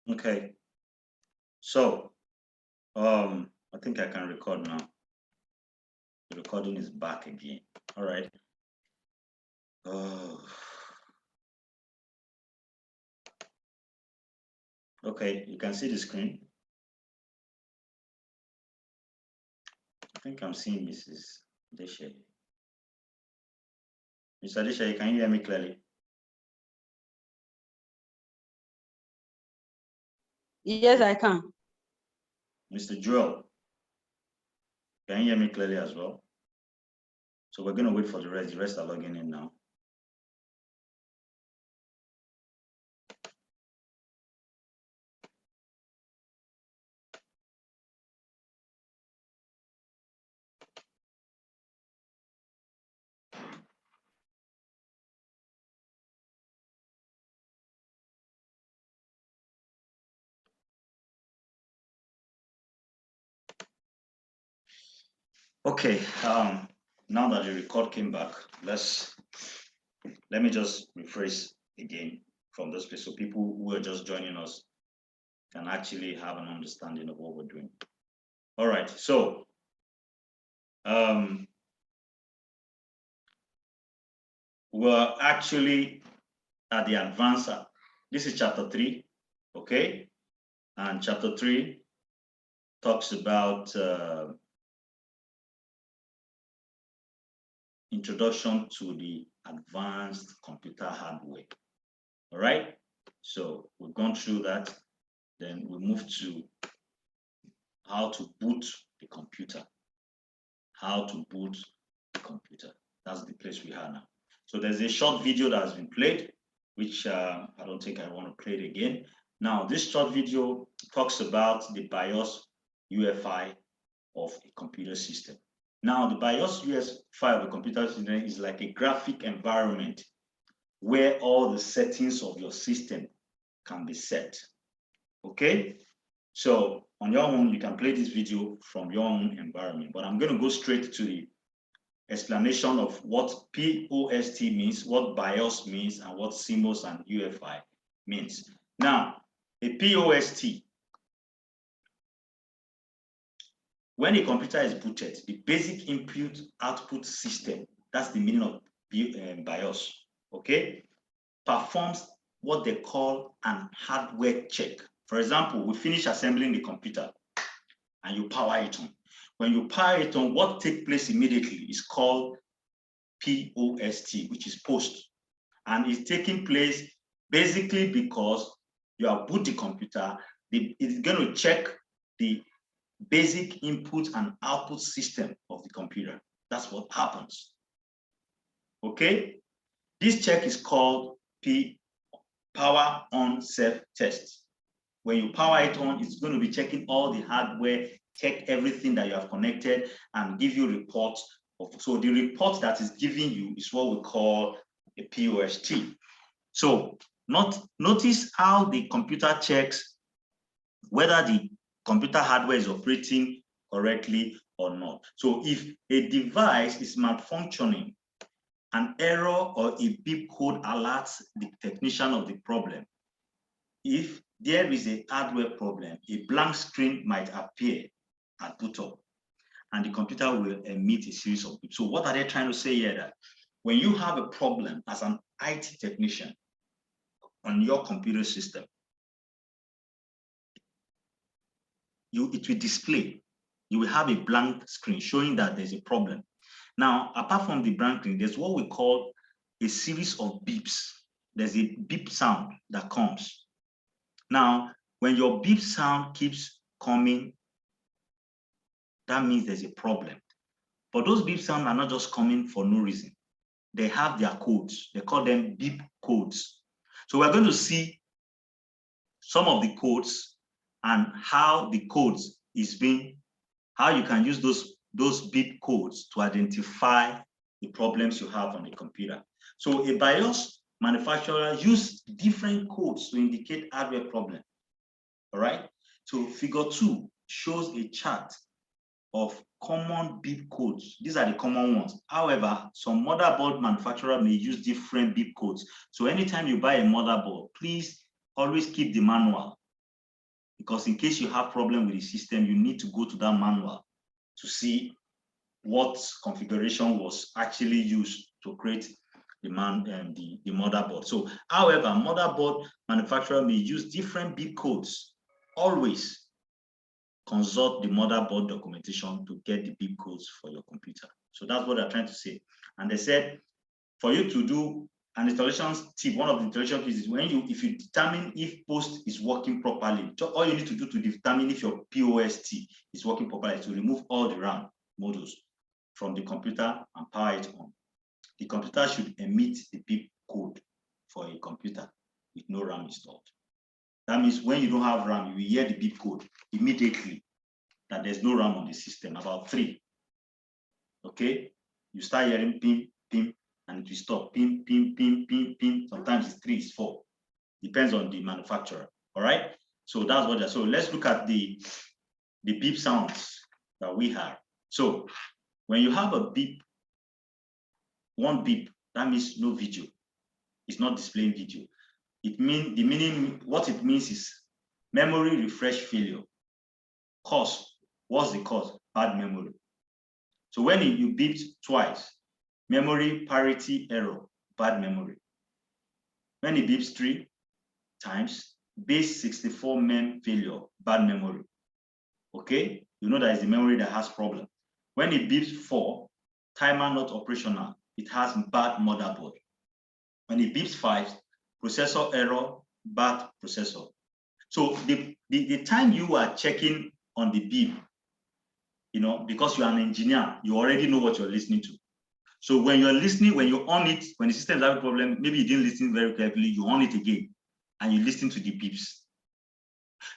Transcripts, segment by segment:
Okay. So, I think I can record now. The recording is back again. All right. Okay, you can see the screen. I think I'm seeing Mrs. Deshe. Mr. Deshe, can you hear me clearly? Yes, I can. Mr. Joel, can you hear me clearly as well? So we're going to wait for the rest. The rest are logging in now. Okay, now that the record came back, let me just rephrase again from this place so people who are just joining us can actually have an understanding of what we're doing. All right, so we're actually at the advanced. This is chapter 3, okay? And chapter 3 talks about introduction to the advanced computer hardware. All right, so we've gone through that. Then we move to how to boot the computer. How to boot the computer. That's the place we are now. So there's a short video that has been played, which I don't think I want to play it again. Now, this short video talks about the BIOS UEFI of a computer system. Now, the BIOS UEFI of a computer system is like a graphic environment where all the settings of your system can be set. Okay? So on your own, you can play this video from your own environment, but I'm going to go straight to the explanation of what POST means, what BIOS means, and what CMOS and UEFI means. Now, a POST, when a computer is booted, the basic input-output system, that's the meaning of BIOS, okay, performs what they call an hardware check. For example, we finish assembling the computer and you power it on. When you power it on, what takes place immediately is called POST, which is post. And it's taking place basically because you have boot the computer, it's going to check the basic input and output system of the computer. That's what happens. Okay? This check is called power on self-test. When you power it on, it's going to be checking all the hardware, check everything that you have connected, and give you reports. So the report that is giving you is what we call a POST. So notice how the computer checks whether the computer hardware is operating correctly or not. So if a device is malfunctioning, an error or a beep code alerts the technician of the problem. If there is a hardware problem, a blank screen might appear at boot up, and the computer will emit a series of beeps. So what are they trying to say here? That when you have a problem as an IT technician on your computer system, it will display. You will have a blank screen showing that there's a problem. Now, apart from the blank screen, there's what we call a series of beeps. There's a beep sound that comes. Now, when your beep sound keeps coming, that means there's a problem. But those beep sounds are not just coming for no reason. They have their codes. They call them beep codes. So we're going to see some of the codes and how the codes is being, how you can use those beep codes to identify the problems you have on the computer. So a BIOS manufacturer use different codes to indicate hardware problem. All right. So figure 2 shows a chart of common beep codes. These are the common ones. However, some motherboard manufacturer may use different beep codes. So anytime you buy a motherboard, please always keep the manual. because in case you have problem with the system, you need to go to that manual to see what configuration was actually used to create the motherboard. So, however, motherboard manufacturer may use different bit codes. Always consult the motherboard documentation to get the bit codes for your computer. So that's what they're trying to say. And they said, for you to do an installation tip, one of the installation tips is if you determine if post is working properly, all you need to do to determine if your POST is working properly is to remove all the RAM modules from the computer and power it on. The computer should emit the bit code for a computer with no RAM installed. That means when you don't have RAM, you will hear the bit code immediately that there's no RAM on the system, about 3. Okay? You start hearing ping, ping, and it will stop. Ping, ping, ping, ping, ping. Sometimes it's 3, it's 4. Depends on the manufacturer. All right? So that's what they're. So let's look at the beep sounds that we have. So when you have a beep, one beep, that means no video. It's not displaying video. What it means is memory refresh failure. Cause, what's the cause? Bad memory. So when you beeped twice, memory parity error, bad memory. When it beeps 3 times, base 64 mem failure, bad memory. Okay, you know that is the memory that has problem. When it beeps 4, timer not operational, it has bad motherboard. When it beeps 5, processor error, bad processor. So the time you are checking on the beep, because you're an engineer, you already know what you're listening to. So when you're listening, when you on it, when the system has a problem, maybe you didn't listen very carefully, you on it again, and you listen to the beeps.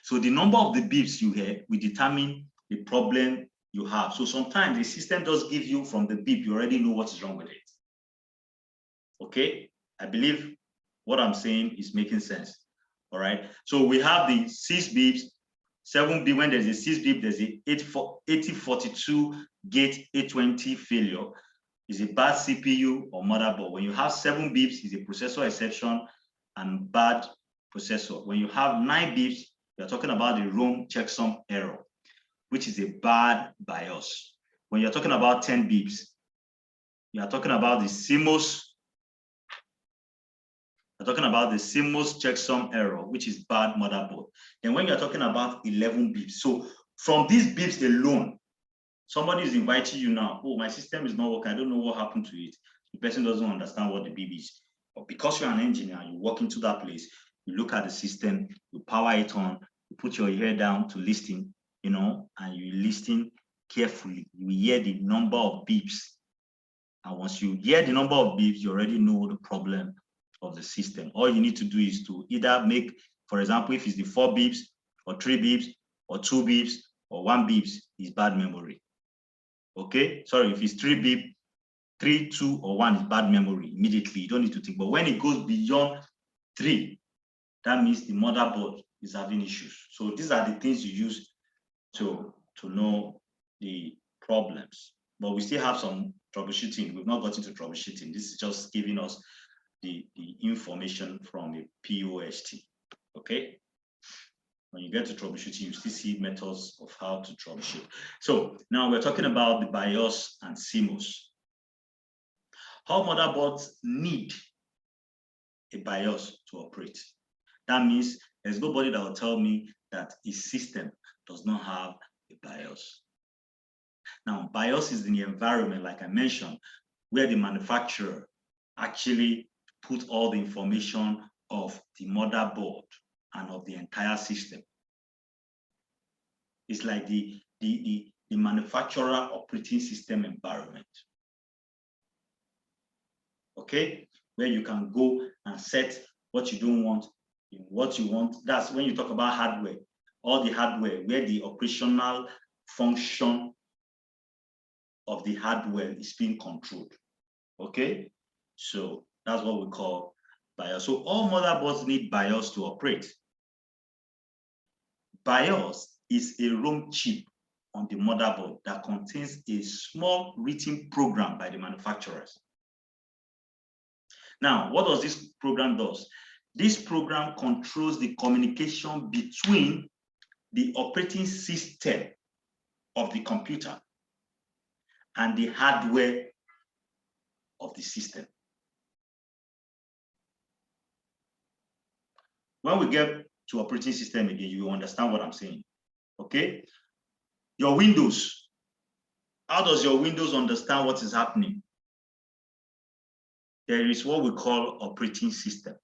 So the number of the beeps you hear will determine the problem you have. So sometimes the system does give you from the beep, you already know what is wrong with it. Okay, I believe what I'm saying is making sense. All right, so we have the 6 beeps, 7 beep. When there's a 6 beep, there's a 8042 gate 820 failure. Is a bad CPU or motherboard. When you have 7 beeps, is a processor exception and bad processor. When you have 9 beeps, you're talking about the ROM checksum error, which is a bad BIOS. When you're talking about 10 beeps, you are talking about the CMOS. You're talking about the CMOS checksum error, which is bad motherboard. Then when you're talking about 11 beeps, so from these beeps alone, somebody is inviting you now. Oh, my system is not working. I don't know what happened to it. The person doesn't understand what the beep is. But because you're an engineer, you walk into that place, you look at the system, you power it on, you put your ear down to listen, and you listen carefully. You hear the number of beeps. And once you hear the number of beeps, you already know the problem of the system. All you need to do is to either make, for example, if it's the 4 beeps or 3 beeps or 2 beeps or 1 beeps, is bad memory. Okay, sorry, if it's 3 beep, 3, 2, or 1 is bad memory immediately. You don't need to think. But when it goes beyond 3, that means the motherboard is having issues. So these are the things you use to know the problems. But we still have some troubleshooting. We've not got into troubleshooting. This is just giving us the information from a POST. Okay. When you get to troubleshooting, you still see methods of how to troubleshoot. So now we're talking about the BIOS and CMOS. How motherboards need a BIOS to operate. That means there's nobody that will tell me that a system does not have a BIOS. Now, BIOS is in the environment, like I mentioned, where the manufacturer actually put all the information of the motherboard and of the entire system. It's like the manufacturer operating system environment. Okay, where you can go and set what you don't want, what you want. That's when you talk about hardware, all the hardware, where the operational function of the hardware is being controlled. Okay, so that's what we call BIOS. So all motherboards need BIOS to operate. BIOS is a ROM chip on the motherboard that contains a small written program by the manufacturers. Now, what does this program do? This program controls the communication between the operating system of the computer and the hardware of the system. When we get to operating system again, you will understand what I'm saying. Okay? Your Windows. How does your Windows understand what is happening? There is what we call operating system.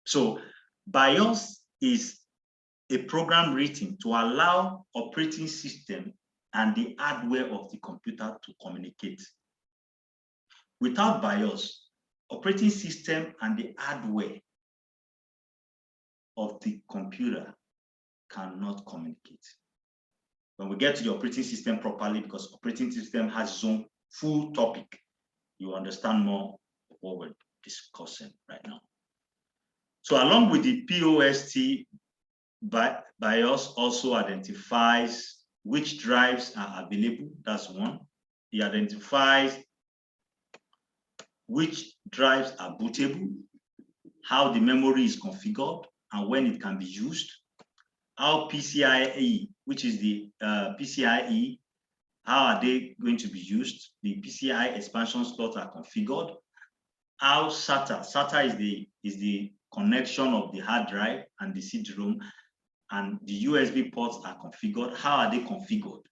So BIOS is a program written to allow operating system and the hardware of the computer to communicate. Without BIOS, operating system and the hardware of the computer cannot communicate. When we get to the operating system properly, because operating system has its own full topic, you understand more of what we're discussing right now. So along with the POST, BIOS also identifies which drives are available. That's one. It identifies which drives are bootable, how the memory is configured, and when it can be used, how PCIe, which is the PCIe, how are they going to be used? The PCI expansion slots are configured. How SATA is the connection of the hard drive and the CD-ROM, and the USB ports are configured. How are they configured?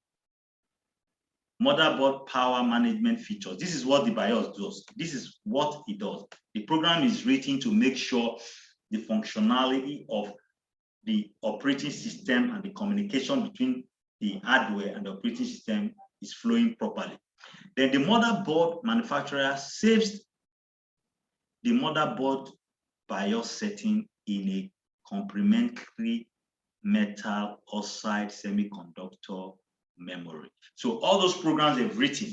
Motherboard power management features. This is what the BIOS does. This is what it does. The program is written to make sure the functionality of the operating system and the communication between the hardware and the operating system is flowing properly. Then the motherboard manufacturer saves the motherboard BIOS setting in a complementary metal oxide semiconductor memory. So all those programs they've written,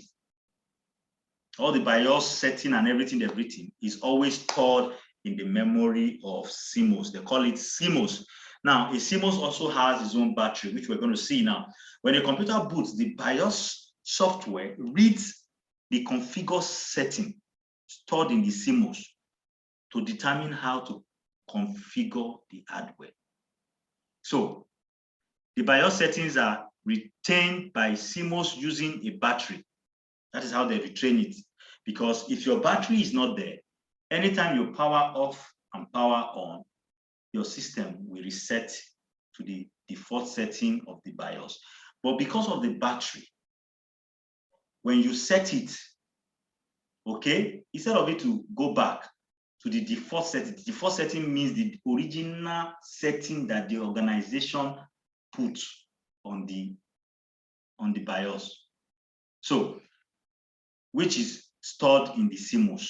all the BIOS setting and everything they've written is always stored in the memory of CMOS. They call it CMOS. Now, a CMOS also has its own battery, which we're going to see now. When a computer boots, the BIOS software reads the configure setting stored in the CMOS to determine how to configure the hardware. So the BIOS settings are retained by CMOS using a battery. That is how they retrain it. Because if your battery is not there, anytime you power off and power on, your system will reset to the default setting of the BIOS. But because of the battery, when you set it, okay, instead of it to go back to the default setting means the original setting that the organization put on the BIOS. So, which is stored in the CMOS.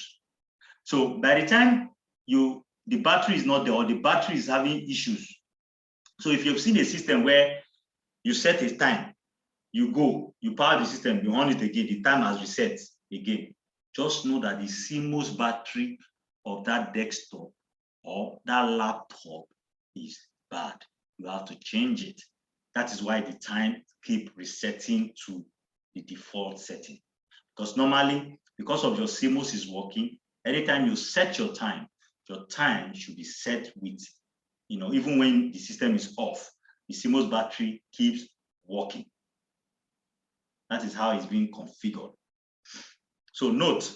So by the time the battery is not there or the battery is having issues. So if you've seen a system where you set a time, you go, you power the system, you on it again, the time has reset again. Just know that the CMOS battery of that desktop or that laptop is bad. You have to change it. That is why the time keep resetting to the default setting. Because normally, because of your CMOS is working, anytime you set your time should be set with, even when the system is off, the CMOS battery keeps working. That is how it's being configured. So note,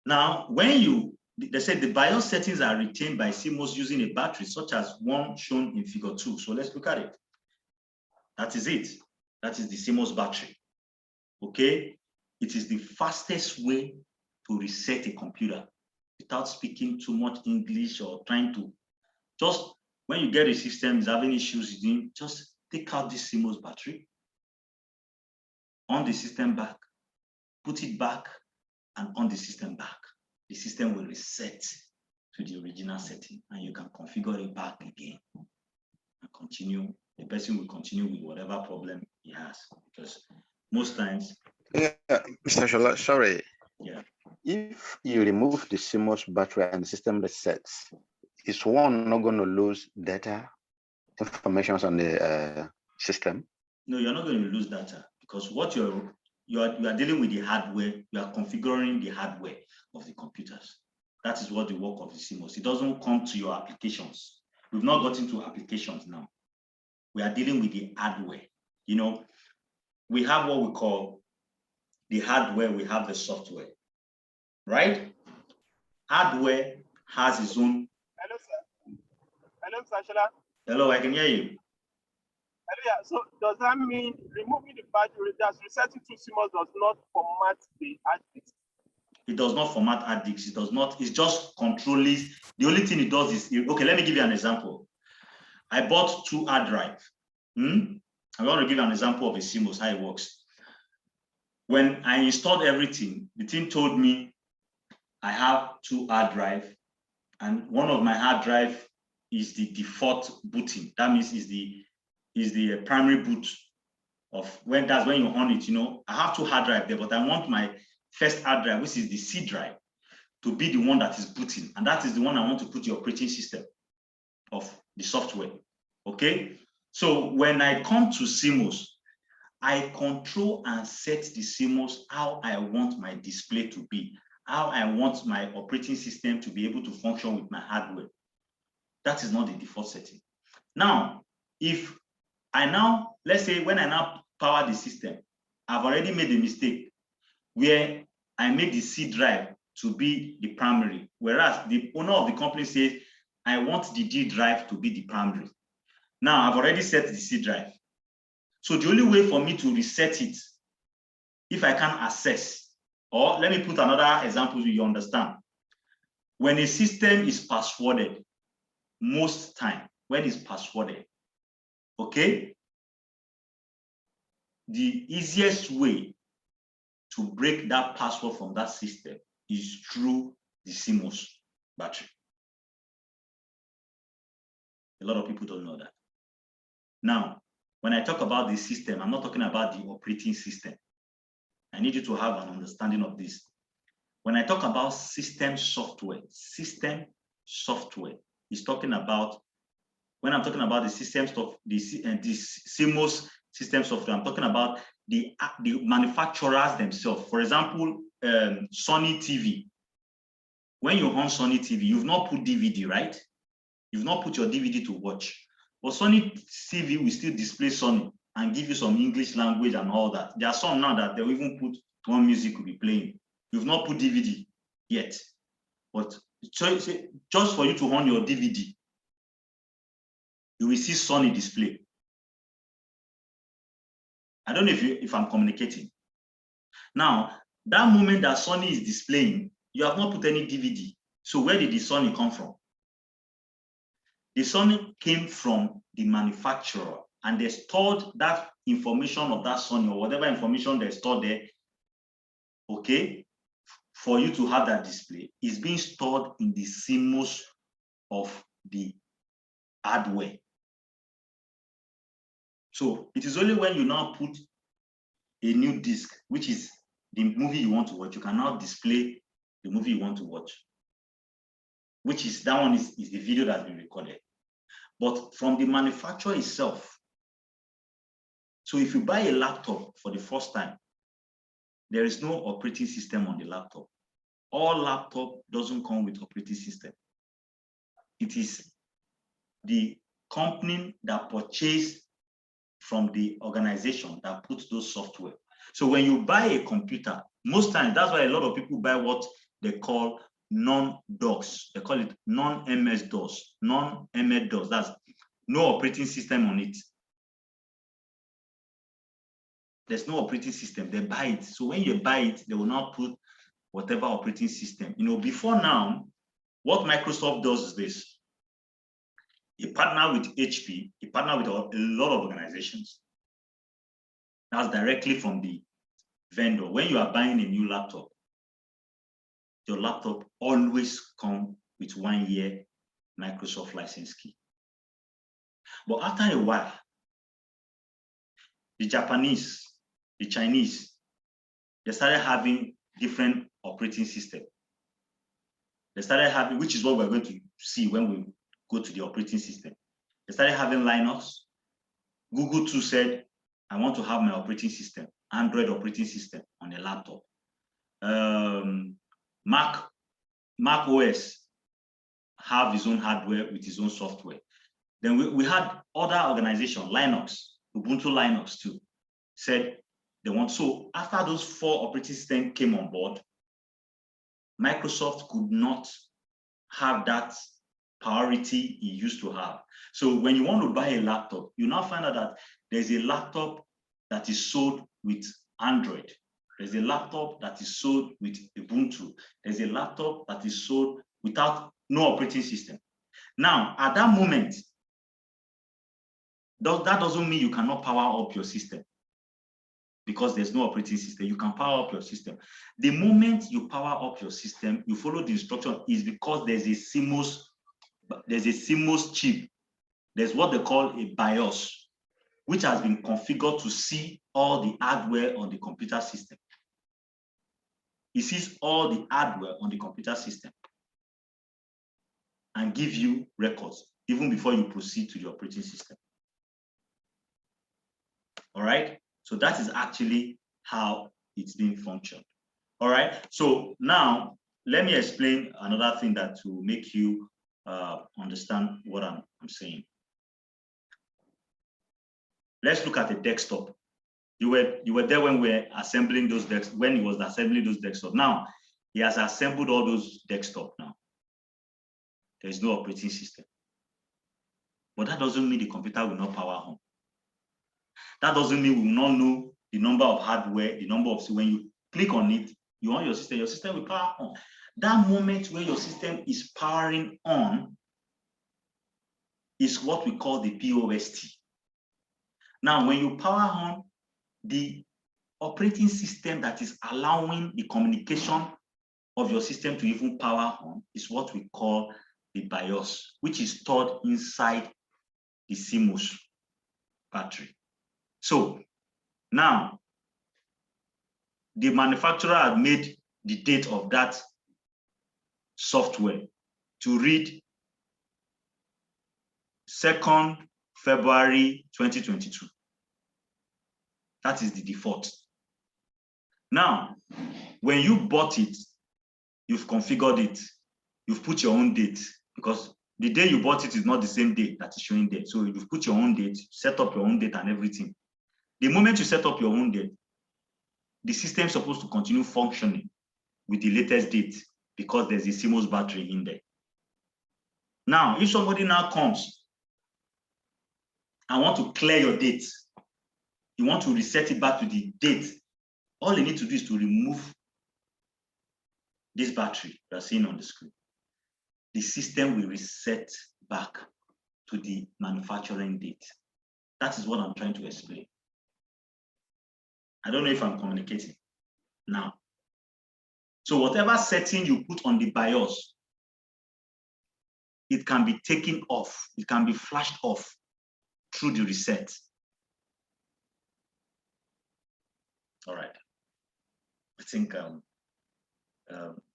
now when they said the BIOS settings are retained by CMOS using a battery, such as one shown in figure 2. So let's look at it. That is it. That is the CMOS battery. Okay? It is the fastest way to reset a computer without speaking too much English or trying to. Just when you get a system is having issues, just take out this CMOS battery, on the system back, put it back, and on the system back. The system will reset to the original setting, and you can configure it back again and continue. The person will continue with whatever problem he has, because most times. Yeah, Mr. Shola, sorry. Yeah. If you remove the CMOS battery and the system resets, is one not going to lose data, information on the system? No, you're not going to lose data, because what you are dealing with the hardware. You are configuring the hardware of the computers. That is what the work of the CMOS. It doesn't come to your applications. We've not gotten to applications now. We are dealing with the hardware. You know, we have what we call the hardware, we have the software, right? Hardware has its own. Hello, sir. Hello, Sashala. Hello, I can hear you. Hello, yeah. So does that mean removing the battery, that's resetting to CMOS does not format the hard disk? It does not format hard disks. It does not, it's just controlling. The only thing it does is, okay, let me give you an example. I bought 2 hard drives. I want to give you an example of a CMOS, how it works. When I installed everything, the team told me I have 2 hard drives, and one of my hard drive is the default booting. That means is the primary boot of when you on it. You know, I have 2 hard drives there, but I want my first hard drive, which is the C drive, to be the one that is booting, and that is the one I want to put the operating system of the software. Okay, so when I come to CMOS, I control and set the CMOS how I want my display to be, how I want my operating system to be able to function with my hardware. That is not the default setting. Now, if I now, let's say when I now power the system, I've already made a mistake where I made the C drive to be the primary, whereas the owner of the company says, I want the D drive to be the primary. Now, I've already set the C drive. So the only way for me to reset it, if I can access, or let me put another example so you understand. When a system is passworded, most time, when it's passworded, okay, the easiest way to break that password from that system is through the CMOS battery. A lot of people don't know that. Now, when I talk about the system, I'm not talking about the operating system. I need you to have an understanding of this. When I talk about system software is talking about, when I'm talking about the system stuff, the CMOS system software, I'm talking about the manufacturers themselves. For example, Sony TV. When you on Sony TV, you've not put DVD, right? You've not put your DVD to watch. But Sony TV will still display Sony and give you some English language and all that. There are some now that they'll even put one music will be playing. You've not put DVD yet. But just for you to on your DVD, you will see Sony display. I don't know if I'm communicating. Now, that moment that Sony is displaying, you have not put any DVD. So where did the Sony come from? The Sony came from the manufacturer, and they stored that information of that Sony or whatever information they stored there, okay, for you to have that display is being stored in the CMOS of the hardware. So it is only when you now put a new disc, which is the movie you want to watch, you can now display the movie you want to watch, which is, that one is the video that's been recorded. But from the manufacturer itself, so if you buy a laptop for the first time, there is no operating system on the laptop. All laptop doesn't come with operating system. It is the company that purchased from the organization that puts those software. So when you buy a computer, most times, that's why a lot of people buy what they call non-DOS. They call it non-MS-DOS, non-MS-DOS. That's no operating system on it. There's no operating system. They buy it. So when you buy it, they will not put whatever operating system. You know, before now, what Microsoft does is this. It partner with HP. It partner with a lot of organizations. That's directly from the vendor. When you are buying a new laptop, your laptop always comes with 1 year Microsoft license key. But after a while, the Japanese, the Chinese, they started having different operating system. They started having, which is what we're going to see when we go to the operating system. They started having Linux. Google too said, I want to have my operating system, Android operating system on a laptop. Mac Mac OS have its own hardware with its own software. Then we had other organizations, Linux, Ubuntu Linux too, said they want. So after those 4 operating systems came on board, Microsoft could not have that priority it used to have. So when you want to buy a laptop, you now find out that there's a laptop that is sold with Android. There's a laptop that is sold with Ubuntu. There's a laptop that is sold without no operating system. Now, at that moment, that doesn't mean you cannot power up your system because there's no operating system. You can power up your system. The moment you power up your system, you follow the instruction is because there's a CMOS chip. There's what they call a BIOS, which has been configured to see all the hardware on the computer system. It sees all the hardware on the computer system and give you records even before you proceed to the operating system. All right, so that is actually how it's being functioned. All right, so now let me explain another thing that will make you understand what I'm saying. Let's look at the desktop. You were there when we were assembling those desktops, when he was assembling those desktops. Now he has assembled all those desktops now. There is no operating system. But that doesn't mean the computer will not power on. That doesn't mean we will not know the number of hardware, the number of, so when you click on it, you want your system will power on. That moment when your system is powering on is what we call the POST. Now, when you power on, the operating system that is allowing the communication of your system to even power on is what we call the BIOS, which is stored inside the CMOS battery. So now the manufacturer had made the date of that software to read 2nd February 2022. That is the default. Now, when you bought it, you've configured it, you've put your own date, because the day you bought it is not the same date that is showing there. So you've put your own date, set up your own date and everything. The moment you set up your own date, the system is supposed to continue functioning with the latest date because there's a CMOS battery in there. Now, if somebody now comes and want to clear your date, you want to reset it back to the date, all you need to do is to remove this battery you are seeing on the screen. The system will reset back to the manufacturing date. That is what I'm trying to explain. I don't know if I'm communicating now. So whatever setting you put on the BIOS, it can be taken off. It can be flashed off through the reset. All right. I think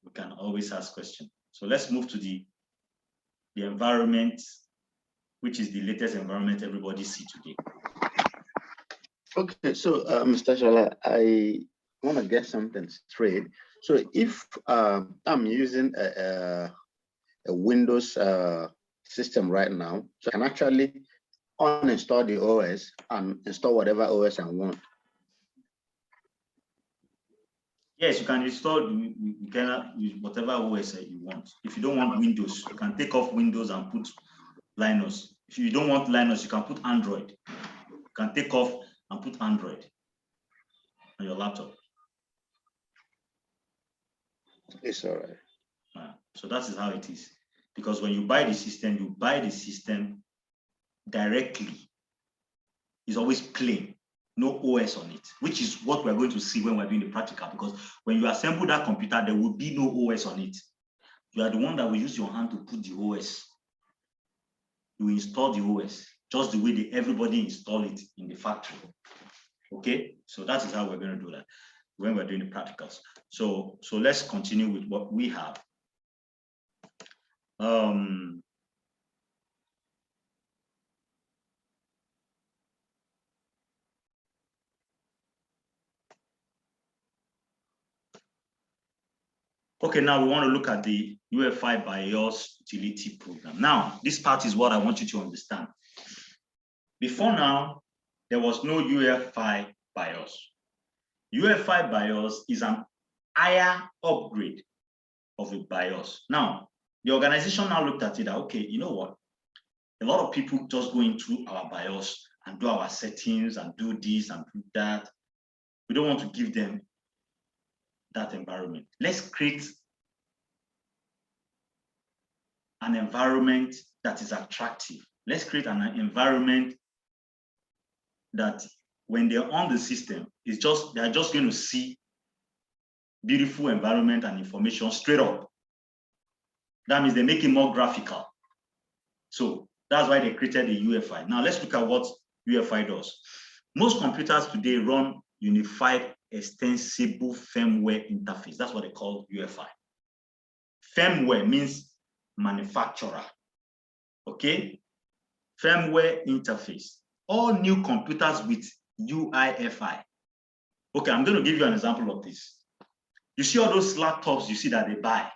we can always ask questions. So let's move to the environment, which is the latest environment everybody sees today. Okay, so Mr. Shola, I want to get something straight. So if I'm using a Windows system right now, so I can actually uninstall the OS and install whatever OS I want. Yes, you can install, you can use whatever OS you want. If you don't want Windows, you can take off Windows and put Linux. If you don't want Linux, you can put Android. You can take off and put Android on your laptop. It's all right. So that is how it is. Because when you buy the system directly. It's always plain, no OS on it, which is what we're going to see when we're doing the practical. Because when you assemble that computer, there will be no OS on it. You are the one that will use your hand to put the OS. You install the OS just the way everybody install it in the factory. Okay, so that is how we're going to do that when we're doing the practicals. So let's continue with what we have. Okay, now we want to look at the UEFI BIOS utility program. Now, this part is what I want you to understand. Before now, there was no UEFI BIOS. UEFI BIOS is an higher upgrade of a BIOS. Now, the organization now looked at it, okay, you know what? A lot of people just go into our BIOS and do our settings and do this and do that. We don't want to give them that environment. Let's create an environment that is attractive. Let's create an environment that when they're on the system, they're just going to see beautiful environment and information straight up. That means they make it more graphical. So that's why they created the UEFI. Now let's look at what UEFI does. Most computers today run Unified Extensible Firmware Interface. That's what they call UEFI. Firmware means manufacturer. Okay? Firmware interface. All new computers with UEFI. Okay, I'm going to give you an example of this. You see all those laptops you see that they buy.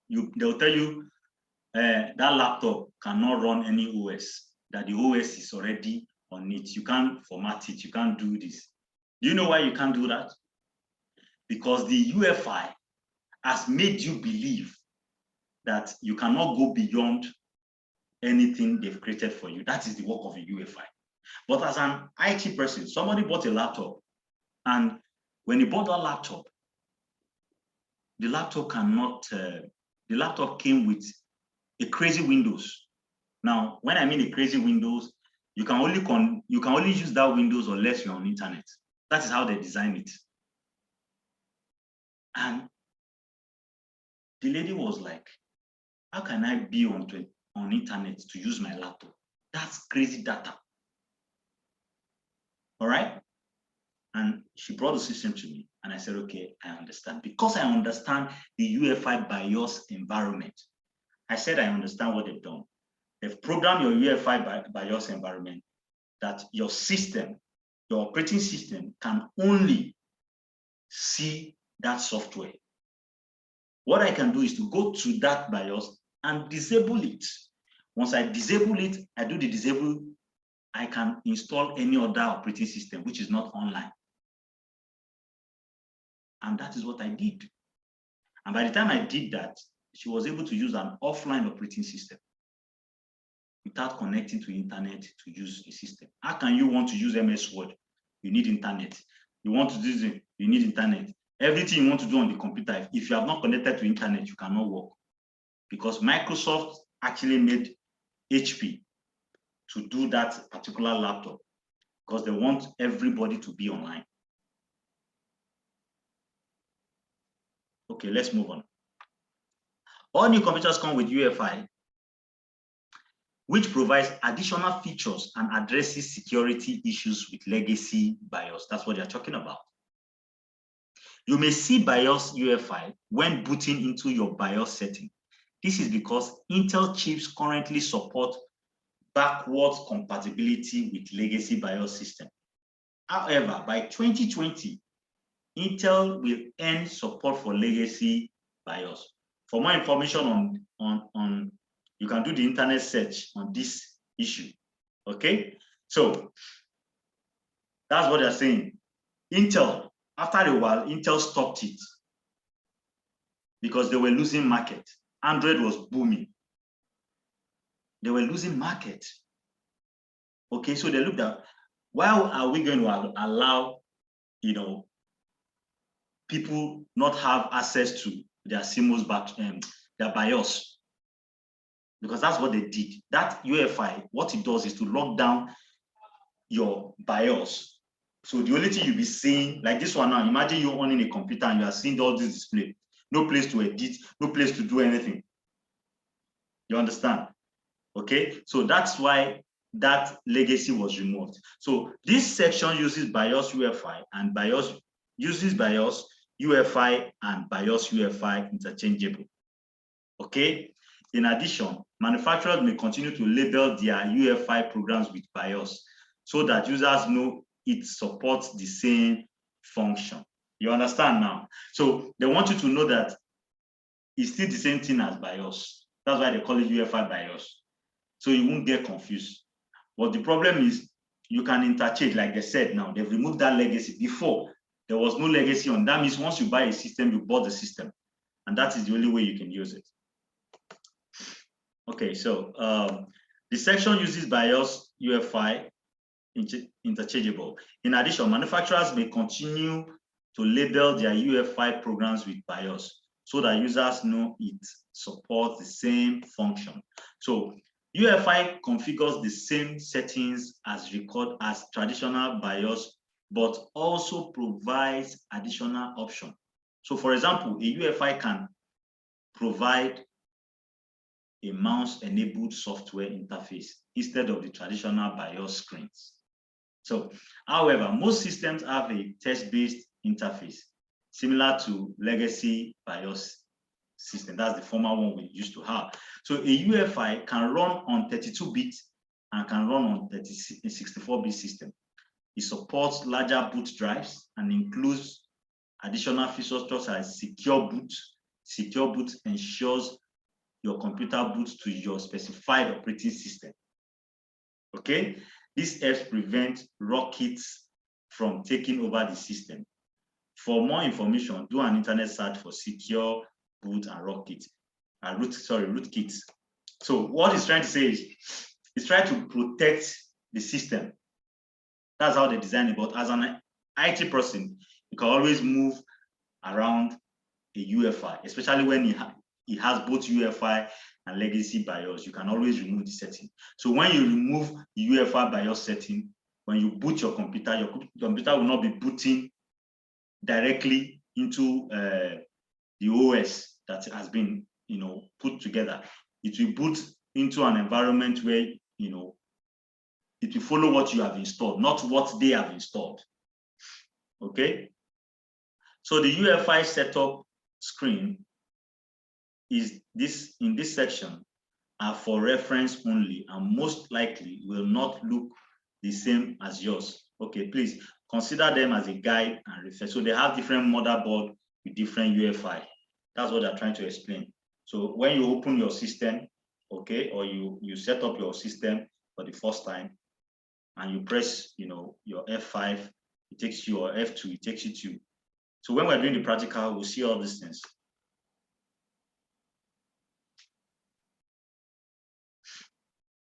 They'll tell you that laptop cannot run any OS, that the OS is already on it. You can't format it, you can't do this. Do you know why you can't do that? Because the UEFI has made you believe that you cannot go beyond anything they've created for you. That is the work of a UEFI. But as an IT person, somebody bought a laptop, and when he bought that laptop, the laptop the laptop came with a crazy Windows. Now, when I mean a crazy Windows, you can only use that Windows unless you're on internet. That is how they design it. And the lady was like, how can I be on internet to use my laptop? That's crazy data. All right? And she brought the system to me, and I said, okay, I understand. Because I understand the UEFI BIOS environment, I said I understand what they've done. They've programmed your UEFI BIOS environment that your system, your operating system, can only see that software. What I can do is to go to that BIOS and disable it. Once I disable it, I do the disable, I can install any other operating system which is not online. And that is what I did. And by the time I did that, she was able to use an offline operating system without connecting to internet to use the system. How can you want to use MS Word? You need internet. You want to do this, you need internet. Everything you want to do on the computer, if you have not connected to internet, you cannot work. Because Microsoft actually made HP to do that particular laptop because they want everybody to be online. Okay, let's move on. All new computers come with UEFI, which provides additional features and addresses security issues with legacy BIOS. That's what they're talking about. You may see BIOS UEFI when booting into your BIOS setting. This is because Intel chips currently support backwards compatibility with legacy BIOS system. However, by 2020, Intel will end support for legacy BIOS. For more information on you can do the internet search on this issue. Okay, so that's what they're saying. Intel, after a while, Intel stopped it because they were losing market. Android was booming. They were losing market. Okay, so they looked at, why are we going to allow, people not have access to their CMOS their BIOS? Because that's what they did. That UEFI, what it does is to lock down your BIOS. So the only thing you'll be seeing, like this one now, imagine you're owning a computer and you are seeing all this display. No place to edit, no place to do anything. You understand? Okay, so that's why that legacy was removed. So this section uses BIOS UEFI and BIOS uses BIOS UEFI and BIOS UEFI interchangeable. Okay. In addition, manufacturers may continue to label their UEFI programs with BIOS so that users know it supports the same function. You understand now? So they want you to know that it's still the same thing as BIOS. That's why they call it UEFI BIOS. So you won't get confused. But the problem is you can interchange, like they said now, they've removed that legacy. Before, there was no legacy on. That means once you buy a system, you bought the system. And that is the only way you can use it. Okay, so the section uses BIOS UEFI interchangeable. In addition, manufacturers may continue to label their UEFI programs with BIOS so that users know it supports the same function. So UEFI configures the same settings as traditional BIOS, but also provides additional options. So for example, a UEFI can provide a mouse-enabled software interface instead of the traditional BIOS screens. So, however, most systems have a text-based interface similar to legacy BIOS system. That's the former one we used to have. So a UEFI can run on 32-bit and can run on 64-bit system. It supports larger boot drives and includes additional features such as secure boot. Secure boot ensures your computer boots to your specified operating system. Okay, this helps prevent rootkits from taking over the system. For more information, do an internet search for secure boot and rootkits. Rootkits. So what he's trying to say is, he's trying to protect the system. That's how they design it. But as an IT person, you can always move around a UEFI, especially when it has both UEFI and legacy BIOS. You can always remove the setting. So when you remove the UEFI BIOS setting, when you boot your computer will not be booting directly into the OS that has been, put together. It will boot into an environment where, it will follow what you have installed, not what they have installed. Okay. So the UEFI setup screen is in this section are for reference only and most likely will not look the same as yours. Okay, please consider them as a guide and refer. So they have different motherboard with different UEFI. That's what they're trying to explain. So when you open your system, okay, or you set up your system for the first time and you press, your F5, it takes you, or F2, it takes you to. So when we're doing the practical, we'll see all these things.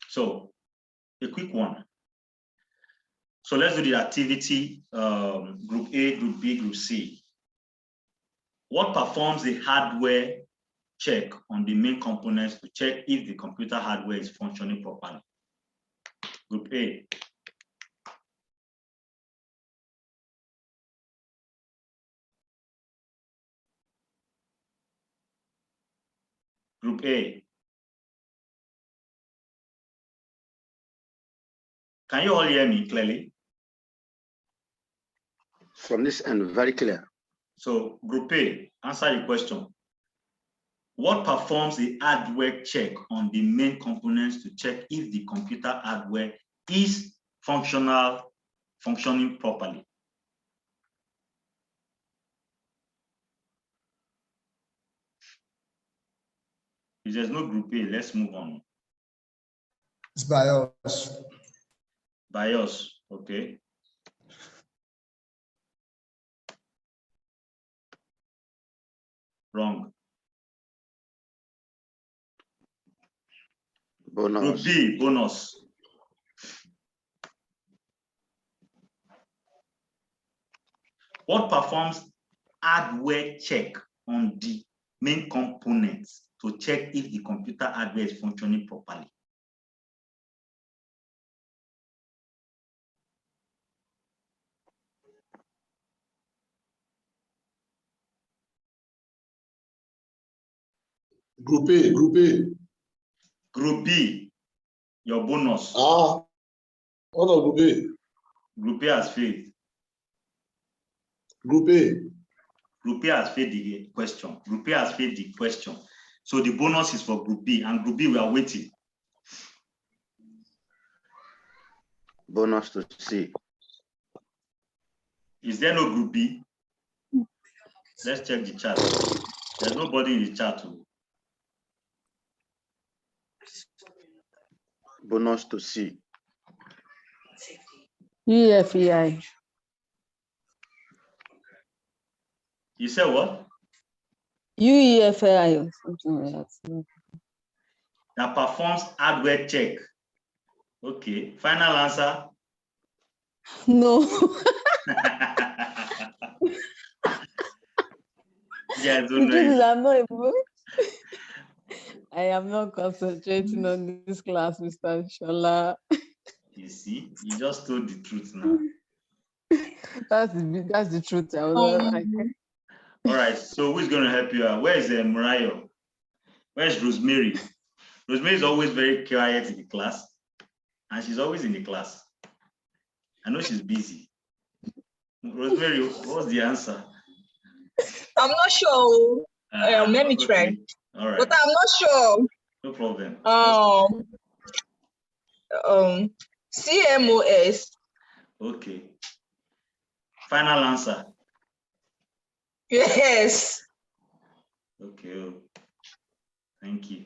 So a quick one. So let's do the activity, group A, group B, group C. What performs a hardware check on the main components to check if the computer hardware is functioning properly? Group A. Group A. Can you all hear me clearly? From this end, very clear. So group A, answer the question. What performs a hardware check on the main components to check if the computer hardware is functioning properly? If there's no group A, let's move on. It's BIOS. BIOS, okay. Wrong. Bonus. Group B, bonus. What performs hardware check on the main components to check if the computer hardware is functioning properly? Group A, Group A. Group B, your bonus. What of Group A? Group A has failed. Group A. Group A has failed the question. Group A has failed the question. So the bonus is for Group B, and Group B, we are waiting. Bonus to C. Is there no Group B? Let's check the chat. There's nobody in the chat too. Bonus to C. UEFI. You said what? UEFI or something like that. That performs hardware check. Okay. Final answer. No. Yeah, I The don't truth is, know. I'm not able. I am not concentrating on this class, Mr. Shola. You see, you just told the truth now. That's the truth. I was like, All right. So who's going to help you out? Where is Mariah? Where's Rosemary? Rosemary is always very quiet in the class, and she's always in the class. I know she's busy. Rosemary, what's the answer? I'm not sure. Let me try. Okay. All right. But I'm not sure. No problem. CMOS. Okay. Final answer. Yes. Okay. Oh. Thank you.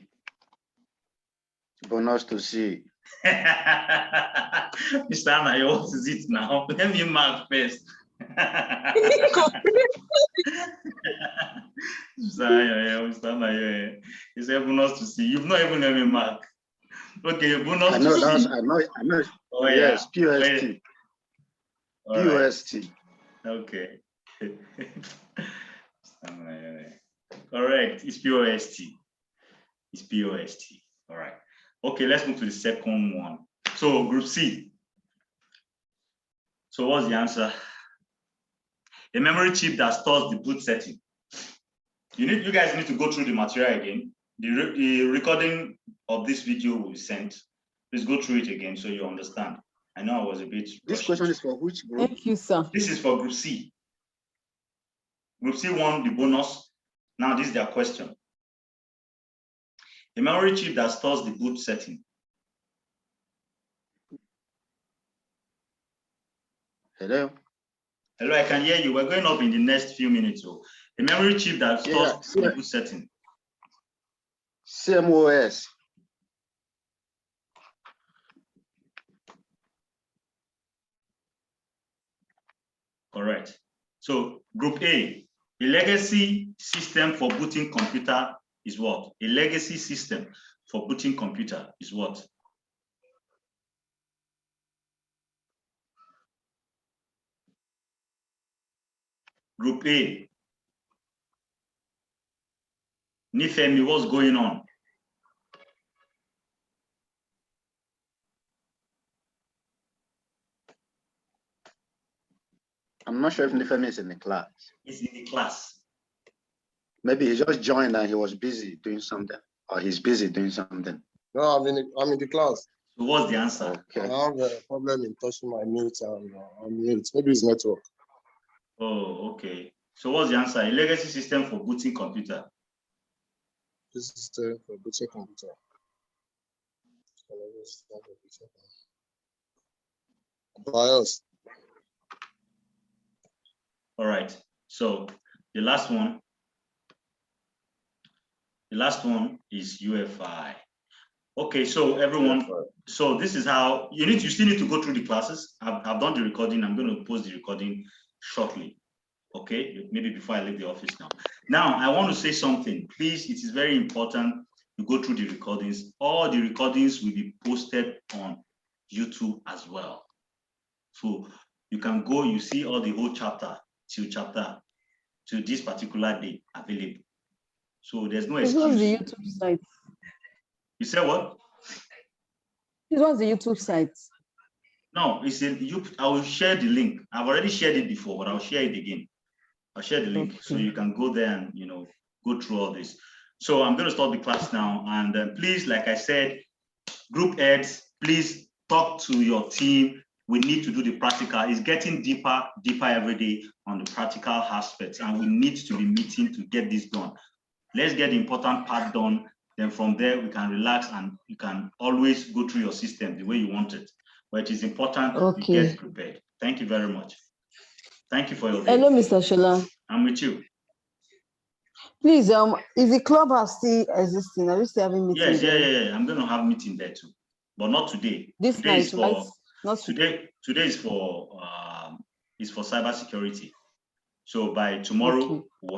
Bonus to C. Mr. Anayo, what is it now? Let me mark first. Mr. Anayo, he said bonus to C. You've not even let me mark. Okay, bonus I know to that's C. I know. Oh, yes, yeah. POST. All right. POST. Okay. Correct. It's POST. It's POST. All right. Okay, let's move to the second one. So group C. So what's the answer? A memory chip that stores the boot setting. You guys need to go through the material again. The recording of this video will be sent. Please go through it again so you understand. I know I was a bit This rushed. question is for which group? thank you, sir. This is for group C. Group C won the bonus. Now this is their question. A memory chip that stores the boot setting. Hello. Hello, I can hear you. We're going up in the next few minutes. So a memory chip that stores the boot setting. CMOS. Correct. So group A, a legacy system for booting computer is what? A legacy system for booting computer is what? Group A. Nifemi, what's going on? I'm not sure if Nifemi is in the class. He's in the class. Maybe he just joined and he was busy doing something, or he's busy doing something. No, I'm in the class. So what's the answer? I Okay. have a problem in touching my mute and unmute. Maybe it's network. Oh, okay. So what's the answer? A legacy system for booting computer. This is the booting computer. BIOS. All right. So the last one is UFI. Okay, so everyone, so this is how you still need to go through the classes. I've done the recording. I'm going to post the recording shortly. Okay, maybe before I leave the office now. Now, I want to say something. Please, it is very important to go through the recordings. All the recordings will be posted on YouTube as well. So you can go, you see all the whole chapter to this particular day available. So there's no This excuse. was the YouTube site. You said what? This was the YouTube site. No, it's in YouTube. I will share the link. I've already shared it before, but I'll share it again. I'll share the link so you can go there and go through all this. So I'm going to start the class now, and please, like I said, group heads, please talk to your team. We need to do the practical. It's getting deeper every day on the practical aspects, and we need to be meeting to get this done. Let's get the important part done. Then from there, we can relax and you can always go through your system the way you want it. But it is important you get prepared. Thank you very much. Thank you for your Hello, Mr. Shola. I'm with you. Please, is the clubhouse still existing? Are you still having meetings? Yes, yeah. I'm going to have meeting there too, but not today. This Today night, is for not today. Today is for cybersecurity. So by tomorrow, Okay. we'll